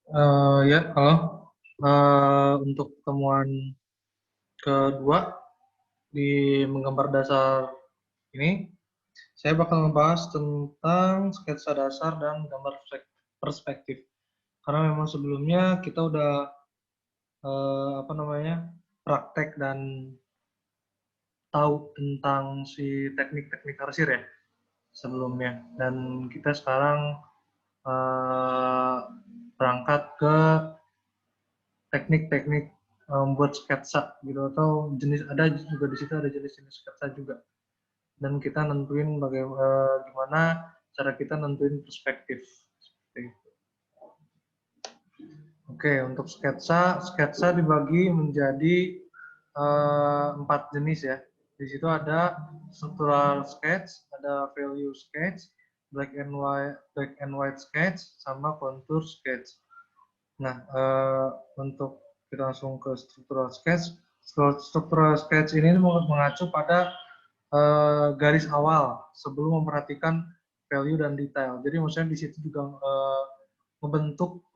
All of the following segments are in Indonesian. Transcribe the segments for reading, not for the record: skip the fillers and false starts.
Ya, halo. Untuk temuan kedua di menggambar dasar ini, saya bakal ngebahas tentang sketsa dasar dan gambar perspektif. Karena memang sebelumnya kita udah praktek dan tahu tentang si teknik-teknik arsir ya sebelumnya. Dan kita sekarang eh, berangkat ke teknik-teknik membuat sketsa gitu, atau jenis, ada juga di situ ada jenis-jenis sketsa juga, dan kita nentuin bagaimana gimana cara kita nentuin perspektif seperti itu. Oke, untuk sketsa dibagi menjadi 4 jenis ya. Di situ ada structural sketch, ada value sketch, black and white sketch, sama contour sketch. Nah, untuk kita langsung ke structural sketch. Structural sketch ini mengacu pada garis awal sebelum memperhatikan value dan detail. Jadi maksudnya di situ juga membentuk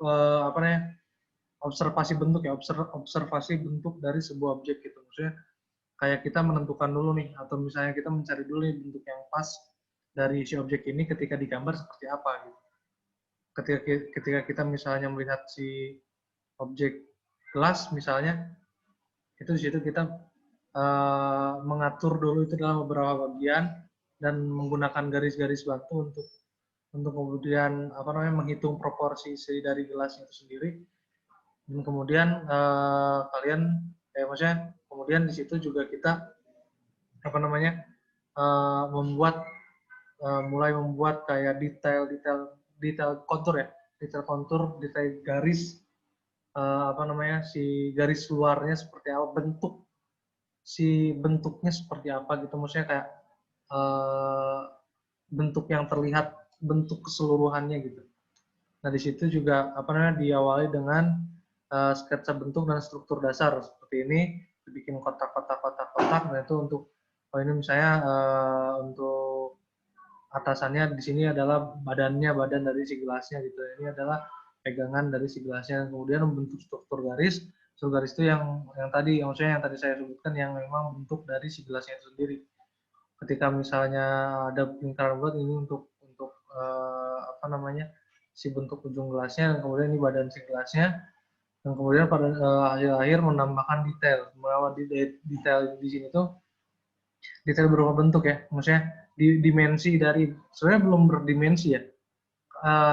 observasi bentuk ya, observasi bentuk dari sebuah objek gitu. Maksudnya kayak kita menentukan dulu nih, atau misalnya kita mencari dulu nih bentuk yang pas dari si objek ini ketika digambar seperti apa gitu. Ketika kita misalnya melihat si objek gelas misalnya, itu di situ kita mengatur dulu itu dalam beberapa bagian dan menggunakan garis-garis bantu untuk kemudian menghitung proporsi dari gelas itu sendiri. Dan kemudian maksudnya kemudian di situ juga kita membuat mulai membuat kayak detail kontur ya, detail kontur, detail garis, si garis luarnya seperti apa, bentuknya seperti apa gitu, maksudnya kayak bentuk yang terlihat, bentuk keseluruhannya gitu. Nah, di situ juga diawali dengan sketsa bentuk dan struktur dasar seperti ini, dibikin kotak-kotak. Nah, itu untuk ini misalnya untuk atasannya di sini adalah badan dari si gelasnya gitu. Ini adalah pegangan dari si gelasnya. Kemudian membentuk struktur garis. Struktur garis itu yang tadi saya sebutkan, yang memang bentuk dari si gelasnya itu sendiri. Ketika misalnya ada lingkaran bulat, ini untuk si bentuk ujung gelasnya, dan kemudian ini badan si gelasnya, dan kemudian pada hasil akhir menambahkan detail. Detail di sini tuh detail berupa bentuk ya, maksudnya dimensi dari, sebenarnya belum berdimensi ya,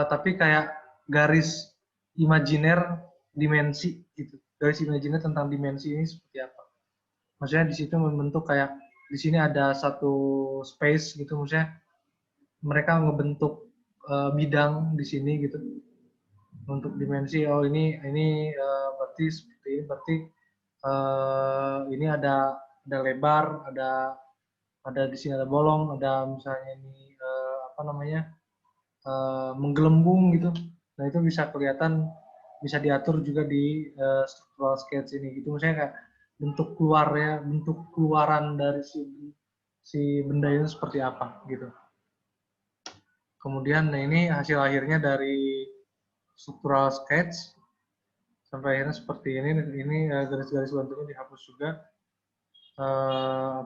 tapi kayak garis imajiner dimensi gitu, garis imajiner tentang dimensi ini seperti apa. Maksudnya di situ membentuk kayak di sini ada satu space gitu, maksudnya mereka ngebentuk bidang di sini gitu untuk dimensi. Oh, ini berarti seperti ini, berarti ini ada lebar, ada di sini ada bolong, ada misalnya ini menggelembung gitu. Nah, itu bisa kelihatan, bisa diatur juga di structural sketch ini gitu. Misalnya kayak bentuk keluaran dari si benda itu seperti apa gitu. Kemudian nah ini hasil akhirnya dari structural sketch sampai akhirnya seperti ini. Ini garis-garis bantunya dihapus juga.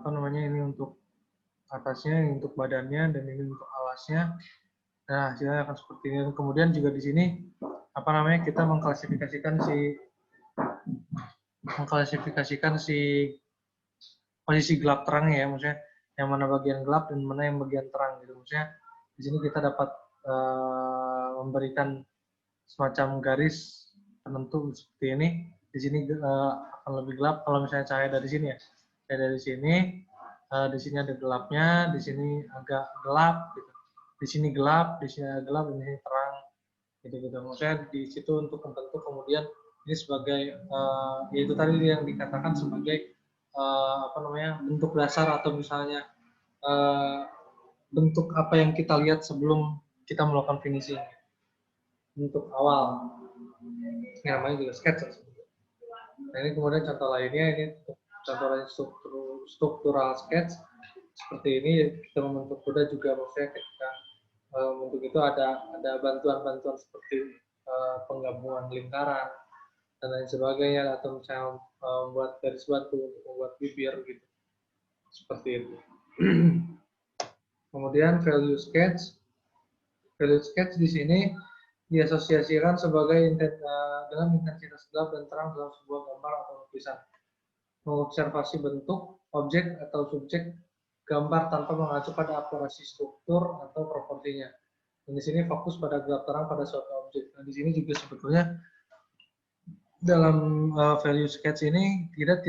Ini untuk atasnya, ini untuk badannya, dan ini untuk alasnya. Nah, hasilnya akan seperti ini. Kemudian juga di sini kita mengklasifikasikan si posisi gelap terangnya ya, maksudnya yang mana bagian gelap dan mana yang bagian terang gitu. Maksudnya di sini kita dapat memberikan semacam garis penentu seperti ini. Di sini akan lebih gelap kalau misalnya cahaya dari sini ya. Cahaya dari sini, di sini ada gelapnya, di sini agak gelap gitu. Di sini gelap, di sini agak gelap, di sini terang gitu-gitu. Maksudnya di situ untuk membentuk kemudian ini sebagai yaitu tadi yang dikatakan sebagai bentuk dasar, atau misalnya uh, bentuk apa yang kita lihat sebelum kita melakukan finishing, bentuk awal. Ini namanya juga sketch. Nah, ini kemudian contoh lainnya, ini contoh lain struktural sketch seperti ini. Kita membentuk kuda juga, maksudnya ketika membentuk itu ada bantuan-bantuan seperti penggabungan lingkaran dan lain sebagainya, atau misalnya membuat garis batu untuk membuat bibir gitu, seperti itu. Kemudian value sketch. Value sketch di sini diasosiasikan sebagai dengan intensitas gelap dan terang dalam sebuah gambar atau lukisan. Mengobservasi bentuk, objek atau subjek gambar tanpa mengacu pada akurasi struktur atau proporsinya. Dan di sini fokus pada gelap terang pada suatu objek. Nah, di sini juga sebetulnya dalam value sketch ini tidak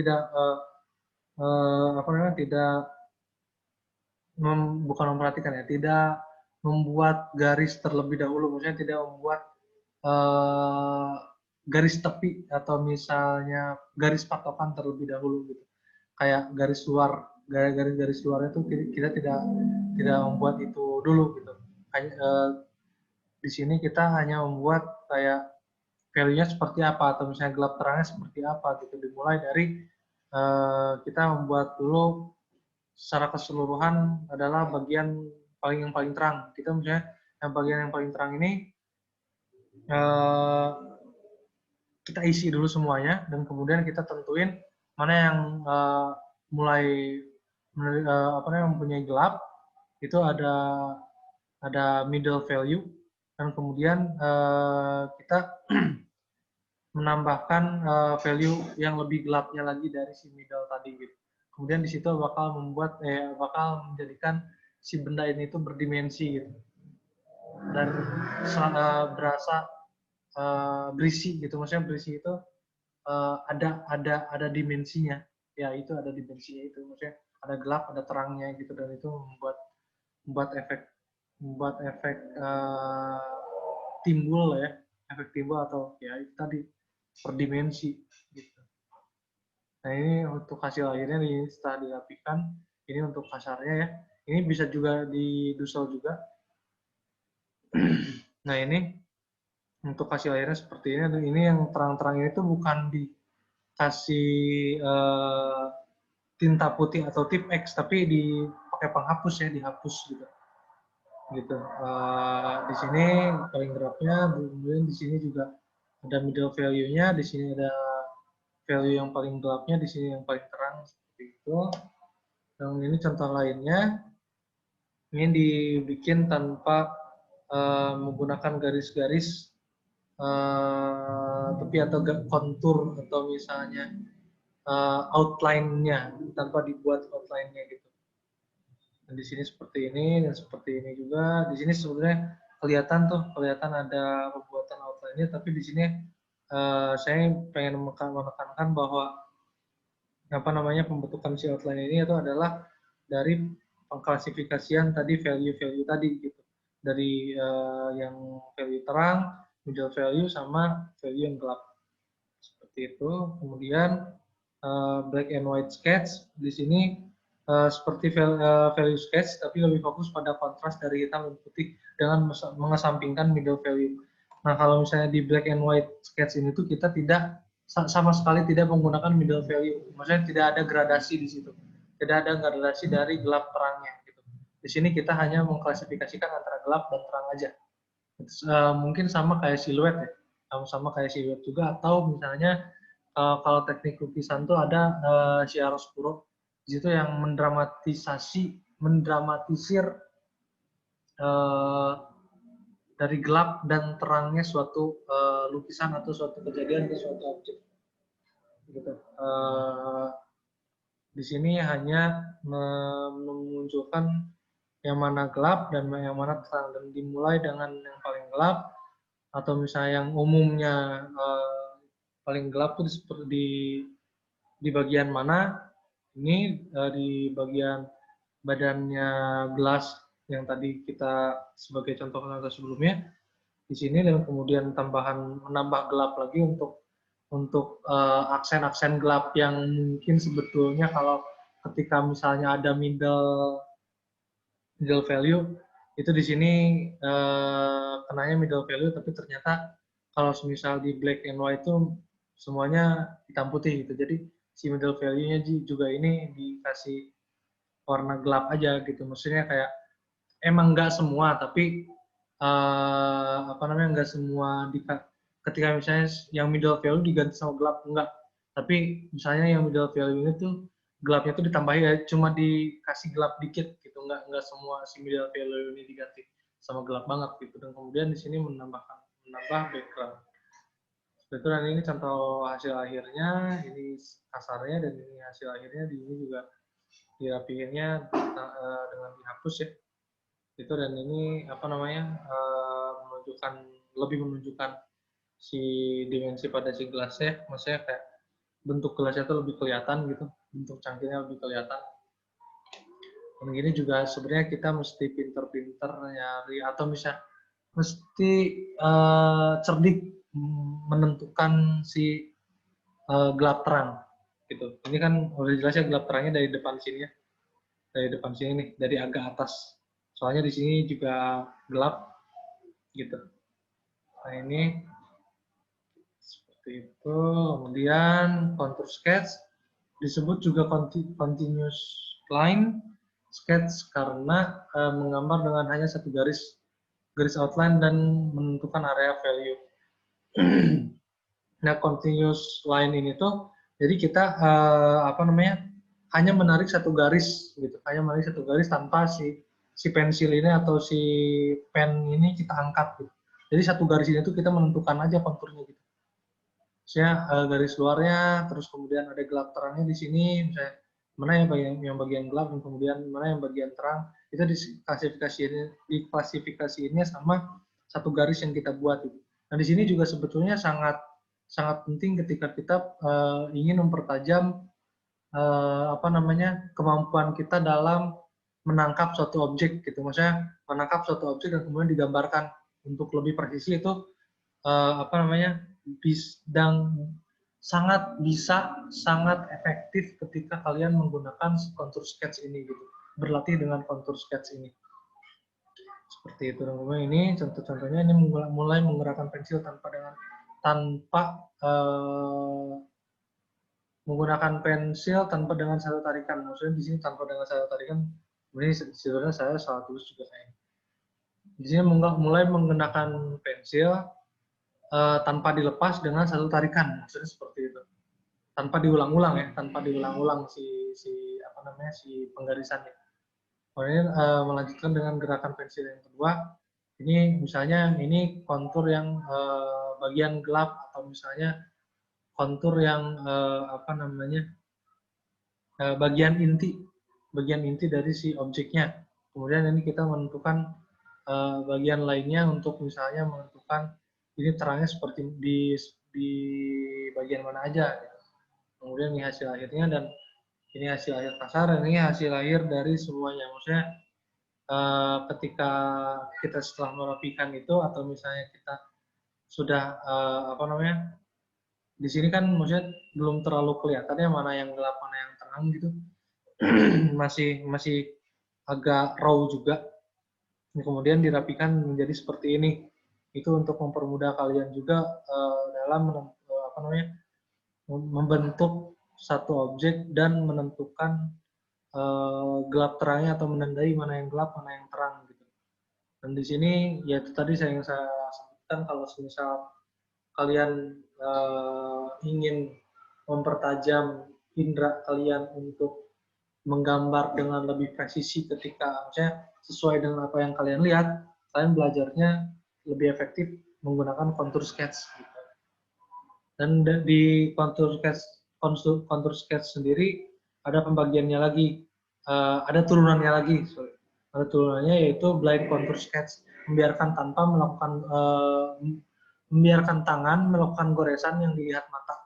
bukan memperhatikan ya, tidak membuat garis terlebih dahulu, maksudnya tidak membuat garis tepi atau misalnya garis patokan terlebih dahulu gitu. Kayak garis luar, garis luarnya itu kita tidak membuat itu dulu gitu. Di sini kita hanya membuat kayak value-nya seperti apa atau misalnya gelap terangnya seperti apa gitu. Dimulai dari kita membuat dulu secara keseluruhan adalah bagian yang paling terang. Kita misalnya bagian yang paling terang ini kita isi dulu semuanya dan kemudian kita tentuin mana yang mulai mempunyai gelap, itu ada middle value, dan kemudian kita menambahkan value yang lebih gelapnya lagi dari si middle tadi gitu. Kemudian di situ bakal menjadikan si benda ini itu berdimensi gitu. Dan berasa berisi gitu. Maksudnya berisi itu ada dimensinya. Ya, itu ada dimensinya itu. Maksudnya ada gelap, ada terangnya gitu, dan itu membuat efek timbul ya. Efek timbul atau ya itu tadi berdimensi gitu. Nah, ini untuk hasil akhirnya setelah dirapikan, ini untuk kasarnya ya. Ini bisa juga didusel juga. Nah, ini untuk hasil akhirnya seperti ini. Dan ini yang terang-terang ini tuh bukan dikasih tinta putih atau tip X, tapi dipakai penghapus ya, dihapus gitu. Di sini paling gelapnya, kemudian di sini juga ada middle value-nya, di sini ada value yang paling gelapnya, di sini yang paling terang, seperti itu. Dan ini contoh lainnya, ini dibikin tanpa menggunakan garis-garis tepi atau kontur atau misalnya outline-nya, tanpa dibuat outline-nya gitu. Dan di sini seperti ini dan seperti ini juga. Di sini sebenarnya kelihatan ada pembuatan outline-nya, tapi di sini saya pengen menekankan bahwa pembentukan si outline ini itu adalah dari pengklasifikasian tadi value-value tadi gitu. Dari yang value terang, middle value, sama value yang gelap. Seperti itu. Kemudian black and white sketch di sini seperti value sketch, tapi lebih fokus pada kontras dari hitam dan putih dengan mengesampingkan middle value. Nah, kalau misalnya di black and white sketch ini tuh kita sama sekali tidak menggunakan middle value. Maksudnya tidak ada gradasi di situ. Tidak ada gradasi dari gelap terangnya. Gitu. Di sini kita hanya mengklasifikasikan antara gelap dan terang aja. Mungkin sama kayak siluet ya. Sama kayak siluet juga, atau misalnya kalau teknik lukisan tuh ada chiaroscuro, di situ yang mendramatisir dari gelap dan terangnya suatu lukisan atau suatu kejadian atau suatu objek. Gitu. Di sini hanya memunculkan yang mana gelap dan yang mana terang, dan dimulai dengan yang paling gelap, atau misalnya yang umumnya paling gelap itu seperti di bagian mana. Ini di bagian badannya gelas yang tadi kita sebagai contoh sebelumnya di sini, dan kemudian menambah gelap lagi untuk aksen-aksen gelap yang mungkin sebetulnya kalau ketika misalnya ada middle value itu di sini kenanya middle value, tapi ternyata kalau misal di black and white itu semuanya hitam putih gitu. Jadi si middle value-nya juga ini dikasih warna gelap aja gitu. Maksudnya kayak emang nggak semua, tapi apa namanya, nggak semua ketika misalnya yang middle value diganti sama gelap, enggak. Tapi misalnya yang middle value ini tuh gelapnya tuh ditambahin ya, cuma dikasih gelap dikit gitu, enggak semua si middle value ini diganti sama gelap banget gitu. Dan kemudian di sini menambah background. Betul, dan ini contoh hasil akhirnya, ini kasarnya, dan ini hasil akhirnya, di ini juga dirapiinnya dengan dihapus ya. Itu, dan ini apa namanya, lebih menunjukkan si dimensi pada si gelasnya, maksudnya kayak bentuk gelasnya itu lebih kelihatan gitu, bentuk cangkirnya lebih kelihatan. Dan gini juga sebenarnya kita mesti pinter-pinter nyari, atau bisa mesti cerdik menentukan si gelap terang gitu. Ini kan udah jelas ya gelap terangnya dari depan sini ya, dari depan sini nih, dari agak atas. Soalnya di sini juga gelap gitu. Nah ini seperti itu. Kemudian contour sketch disebut juga continuous line sketch karena menggambar dengan hanya satu garis outline dan menentukan area value. Nah, continuous line ini tuh, jadi kita apa namanya, hanya menarik satu garis gitu, hanya menarik satu garis tanpa si pensil ini atau si pen ini kita angkat gitu. Jadi satu garis ini tuh kita menentukan aja konturnya gitu. Misalnya garis luarnya, terus kemudian ada gelap terangnya di sini, misalnya mana yang bagian gelap dan kemudian mana yang bagian terang, itu diklasifikasiinnya sama satu garis yang kita buat gitu. Nah di sini juga sebetulnya sangat penting ketika kita ingin mempertajam apa namanya, kemampuan kita dalam menangkap suatu objek gitu. Maksudnya menangkap suatu objek dan kemudian digambarkan untuk lebih presisi, itu apa namanya, dan sangat efektif ketika kalian menggunakan contour sketch ini gitu, berlatih dengan contour sketch ini. Seperti itu. Dan kemudian ini contoh-contohnya, ini mulai menggerakkan pensil tanpa menggunakan pensil tanpa dengan satu tarikan. Maksudnya di sini tanpa dengan satu tarikan, ini sebenarnya saya salah tulis juga kayaknya. Di sini mulai menggunakan pensil tanpa dilepas dengan satu tarikan, maksudnya seperti itu. Tanpa diulang-ulang ya, tanpa diulang-ulang apa namanya, si penggarisannya. Kemudian melanjutkan dengan gerakan pensil yang kedua. Ini misalnya ini kontur yang bagian gelap, atau misalnya kontur yang apa namanya, bagian inti dari si objeknya. Kemudian ini kita menentukan bagian lainnya untuk misalnya menentukan ini terangnya seperti di bagian mana aja. Kemudian ini hasil akhirnya, dan ini hasil akhir kasar, dan ini hasil akhir dari semuanya. Maksudnya ketika kita setelah merapikan itu, atau misalnya kita sudah apa namanya, di sini kan maksudnya belum terlalu kelihatan ya mana yang gelap mana yang terang gitu. masih agak raw juga. Kemudian dirapikan menjadi seperti ini. Itu untuk mempermudah kalian juga dalam apa namanya, membentuk satu objek dan menentukan gelap terangnya, atau menandai mana yang gelap mana yang terang gitu. Dan di sini ya itu tadi yang saya sebutkan, kalau misal kalian ingin mempertajam indera kalian untuk menggambar dengan lebih presisi ketika misalnya sesuai dengan apa yang kalian lihat, kalian belajarnya lebih efektif menggunakan contour sketch. Dan di contour sketch sendiri ada pembagiannya lagi, ada turunannya lagi. Ada turunannya, yaitu blind contour sketch, membiarkan tangan melakukan goresan yang dilihat mata,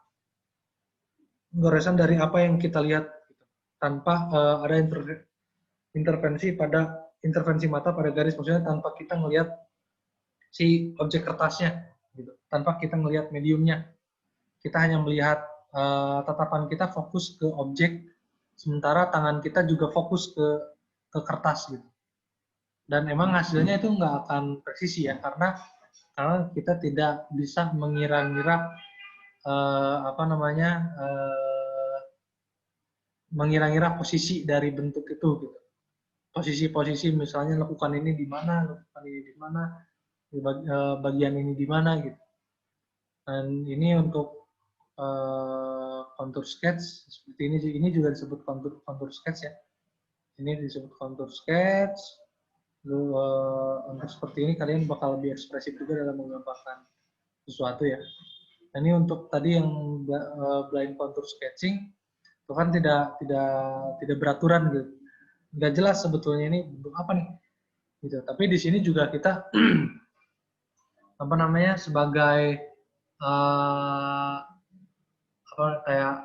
goresan dari apa yang kita lihat tanpa ada intervensi mata pada garis, maksudnya tanpa kita melihat si objek kertasnya gitu, tanpa kita melihat mediumnya, kita hanya melihat tatapan kita fokus ke objek, sementara tangan kita juga fokus ke kertas gitu. Dan emang hasilnya itu nggak akan presisi ya, karena kita tidak bisa mengira-ngira apa namanya, mengira-ngira posisi dari bentuk itu gitu. Posisi-posisi misalnya lakukan ini di mana, lakukan ini di mana, bagian ini di mana gitu. Dan ini untuk contour sketch seperti ini. Ini juga disebut contour sketch ya. Ini disebut contour sketch. Lalu untuk seperti ini kalian bakal lebih ekspresif juga dalam menggambarkan sesuatu ya. Nah, ini untuk tadi yang blind contour sketching itu kan tidak beraturan gitu. Nggak jelas sebetulnya ini bentuk apa nih gitu. Tapi di sini juga kita apa namanya sebagai apa kayak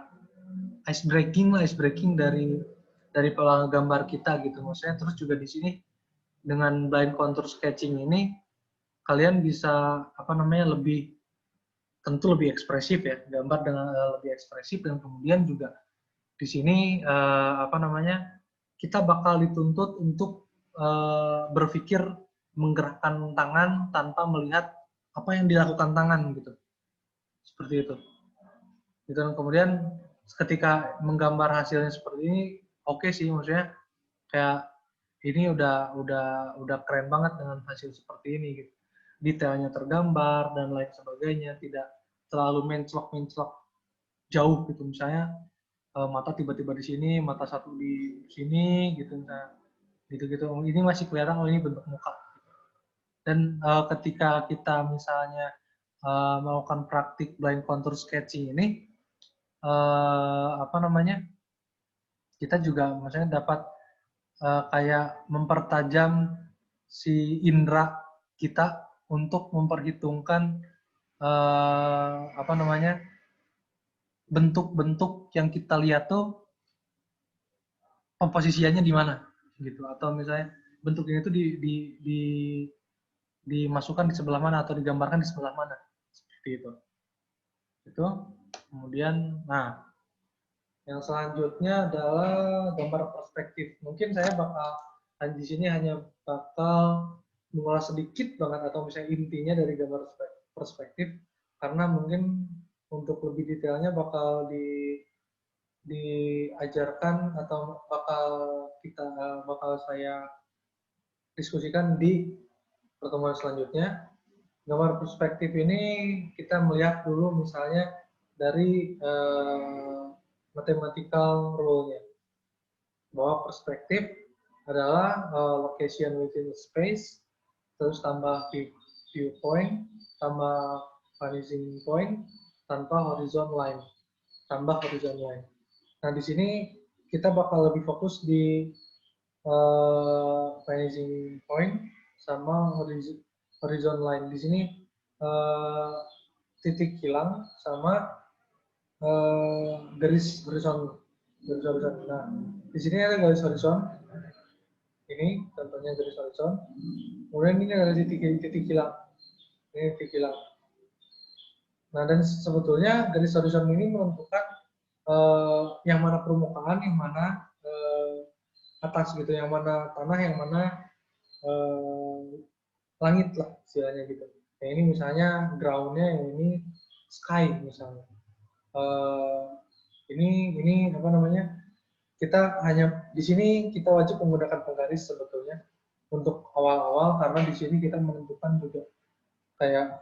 ice breaking dari pola gambar kita gitu. Maksudnya terus juga di sini dengan blind contour sketching ini kalian bisa apa namanya tentu lebih ekspresif ya, gambar dengan lebih ekspresif dan kemudian juga di sini apa namanya kita bakal dituntut untuk berpikir menggerakkan tangan tanpa melihat apa yang dilakukan tangan gitu, seperti itu. Dan kemudian ketika menggambar hasilnya seperti ini, oke sih, maksudnya kayak ini udah keren banget dengan hasil seperti ini gitu. Detailnya tergambar dan lain sebagainya, tidak terlalu menclok jauh gitu. Misalnya mata tiba-tiba di sini, mata satu di sini gitu misalnya. Gitu-gitu. Ini masih kelihatan ini bentuk muka. Dan ketika kita misalnya melakukan praktik blind contour sketching ini apa namanya? Kita juga maksudnya dapat kayak mempertajam si indera kita untuk memperhitungkan apa namanya bentuk-bentuk yang kita lihat tuh komposisinya di mana gitu, atau misalnya bentuknya itu dimasukkan di sebelah mana atau digambarkan di sebelah mana, seperti itu. Kemudian nah yang selanjutnya adalah gambar perspektif. Mungkin saya bakal di sini hanya bakal mengulas sedikit banget atau misalnya intinya dari gambar perspektif, karena mungkin untuk lebih detailnya bakal diajarkan atau bakal saya diskusikan di pertemuan selanjutnya. Gambar perspektif ini kita melihat dulu misalnya dari mathematical rule-nya, bahwa perspektif adalah location within space, terus tambah viewpoint, tambah vanishing point, tanpa horizon line, tambah horizon line. Nah, di sini kita bakal lebih fokus di vanishing point sama horizon line. Di sini titik hilang sama garis horizon. Nah, di sini ada garis horizon. Ini contohnya garis horizon. Kemudian ini ada titik hilang. Ini titik hilang. Nah, dan sebetulnya garis horizon ini menentukan yang mana permukaan, yang mana atas gitu, yang mana tanah, yang mana langit lah istilahnya gitu. Nah, ini misalnya groundnya, yang ini sky misalnya. Ini apa namanya? Kita hanya di sini kita wajib menggunakan penggaris sebetulnya untuk awal-awal, karena di sini kita menentukan juga kayak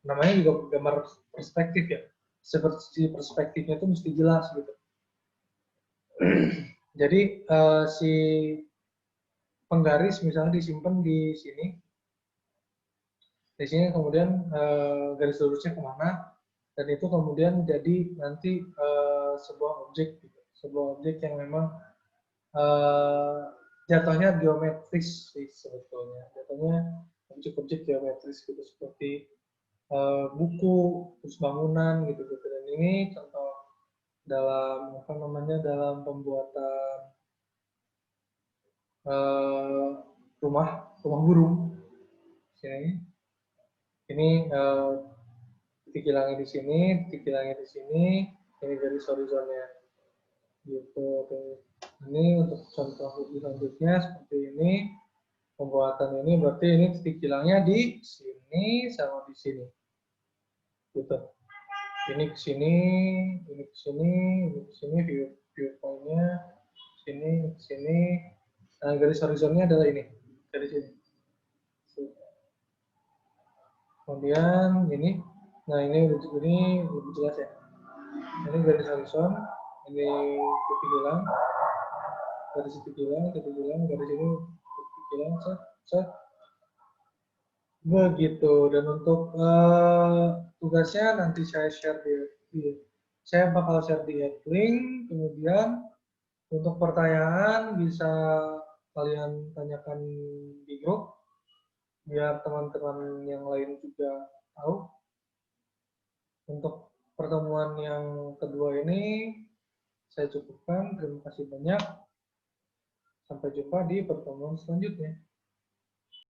namanya juga gambar perspektif ya. Seperti perspektifnya itu mesti jelas gitu. Jadi si penggaris misalnya disimpan di sini. Di sini kemudian garis lurusnya kemana, dan itu kemudian jadi nanti sebuah objek, gitu. Sebuah objek yang memang jatuhnya geometris sih sebetulnya. Jatuhnya objek-objek geometris gitu, seperti buku, terus bangunan gitu-gitu. Dan ini contoh dalam apa namanya dalam pembuatan rumah burung. Ini titik hilangnya di sini, titik hilangnya di sini, ini garis horizonnya. Gitu. Ini untuk contoh selanjutnya seperti ini. Pembuatan ini berarti ini titik hilangnya di sini sama di sini. Gitu. Ini ke sini, ini ke sini, ini ke sini, viewpoint-nya sini, ke sini. Nah, garis horizonnya adalah ini, garis ini. Kemudian ini, nah ini lebih jelas ya. Ini garis horizon, ini titik hilang, garis titik hilang, garis ini titik hilang, set, set. Begitu. Dan untuk tugasnya nanti saya share saya bakal share di link. Kemudian untuk pertanyaan bisa kalian tanyakan di grup biar teman-teman yang lain juga tahu. Untuk pertemuan yang kedua ini saya cukupkan. Terima kasih banyak. Sampai jumpa di pertemuan selanjutnya.